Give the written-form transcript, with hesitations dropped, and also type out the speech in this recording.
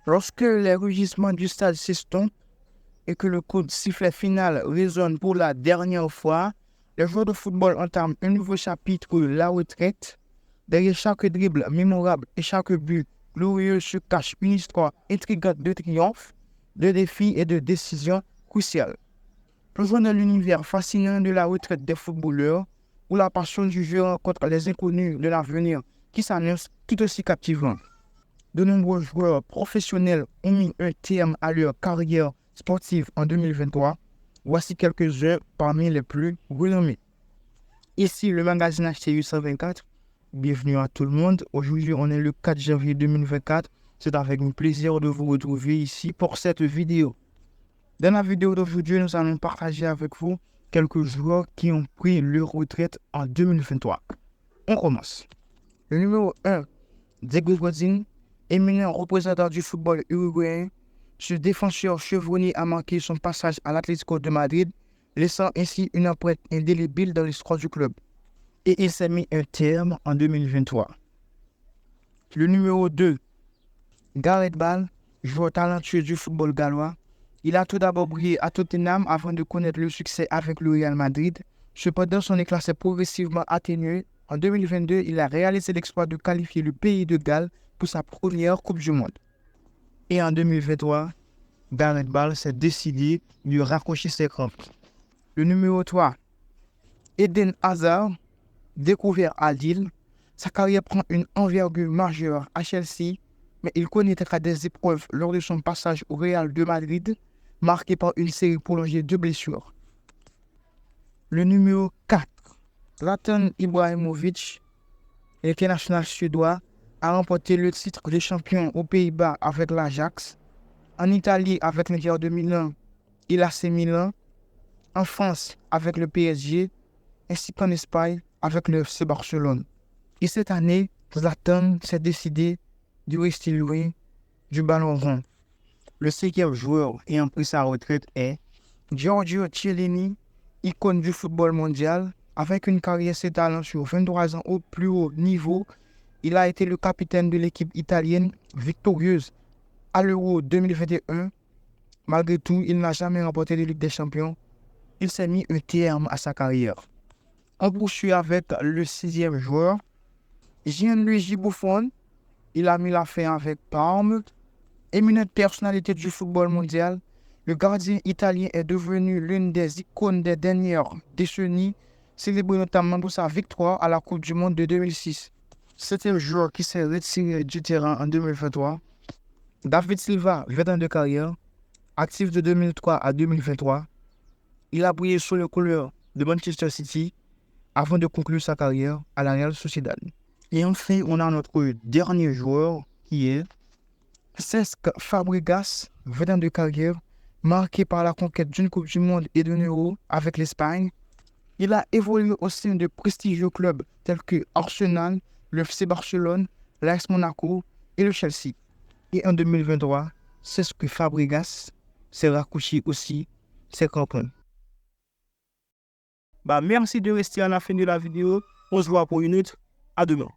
Lorsque les rugissements du stade s'estompent et que le coup de sifflet final résonne pour la dernière fois, les joueurs de football entament un nouveau chapitre, la retraite. Derrière chaque dribble mémorable et chaque but glorieux se cache une histoire intrigante de triomphe, de défis et de décisions cruciales. Plongeons dans l'univers fascinant de la retraite des footballeurs, où la passion du jeu rencontre les inconnus de l'avenir qui s'annoncent tout aussi captivants. De nombreux joueurs professionnels ont mis un terme à leur carrière sportive en 2023. Voici quelques-uns parmi les plus renommés. Ici, le magazine HTU 124. Bienvenue à tout le monde. Aujourd'hui, on est le 4 janvier 2024. C'est avec un plaisir de vous retrouver ici pour cette vidéo. Dans la vidéo d'aujourd'hui, nous allons partager avec vous quelques joueurs qui ont pris leur retraite en 2023. On commence. Le numéro 1, Diego Godin, éminent représentant du football uruguayen. Ce défenseur chevronné a marqué son passage à l'Atlético de Madrid, laissant ainsi une empreinte indélébile dans l'histoire du club. Et il s'est mis un terme en 2023. Le numéro 2, Gareth Bale, joueur talentueux du football gallois. Il a tout d'abord brillé à Tottenham avant de connaître le succès avec le Real Madrid. Cependant, son éclat s'est progressivement atténué. En 2022, il a réalisé l'exploit de qualifier le pays de Galles pour sa première Coupe du Monde. Et en 2023, Gareth Bale s'est décidé de raccrocher ses crampes. Le numéro 3, Eden Hazard, découvert à Lille. Sa carrière prend une envergure majeure à Chelsea, mais il connaîtra des épreuves lors de son passage au Real de Madrid, marqué par une série prolongée de blessures. Le numéro 4, Zlatan Ibrahimovic, l'international suédois, a remporté le titre de champion aux Pays-Bas avec l'Ajax, en Italie avec l'Inter de Milan et l'AC Milan, en France avec le PSG, ainsi qu'en Espagne avec le FC Barcelone. Et cette année, Zlatan s'est décidé de rester loin du ballon rond. Le 5e joueur ayant pris sa retraite est Giorgio Chiellini, icône du football mondial. Avec une carrière s'étalant sur 23 ans au plus haut niveau, il a été le capitaine de l'équipe italienne victorieuse à l'Euro 2021. Malgré tout, il n'a jamais remporté de Ligue des Champions. Il s'est mis un terme à sa carrière. On poursuit avec le 6e joueur, Gianluigi Buffon. Il a mis la fin avec Parme. Éminente personnalité du football mondial, le gardien italien est devenu l'une des icônes des dernières décennies, célébré notamment pour sa victoire à la Coupe du Monde de 2006. C'était un joueur qui s'est retiré du terrain en 2023. David Silva, 20 ans de carrière, actif de 2003 à 2023. Il a brillé sous les couleurs de Manchester City avant de conclure sa carrière à la Real Sociedad. Et enfin, on a notre dernier joueur qui est Cesc Fabregas, 20 ans de carrière, marqué par la conquête d'une Coupe du Monde et d'un Euro avec l'Espagne. Il a évolué au sein de prestigieux clubs tels que Arsenal, le FC Barcelone, l'AS Monaco et le Chelsea. Et en 2023, Cesc Fabregas s'est raccroché aussi ses crampons. Merci de rester à la fin de la vidéo. On se voit pour une autre. À demain.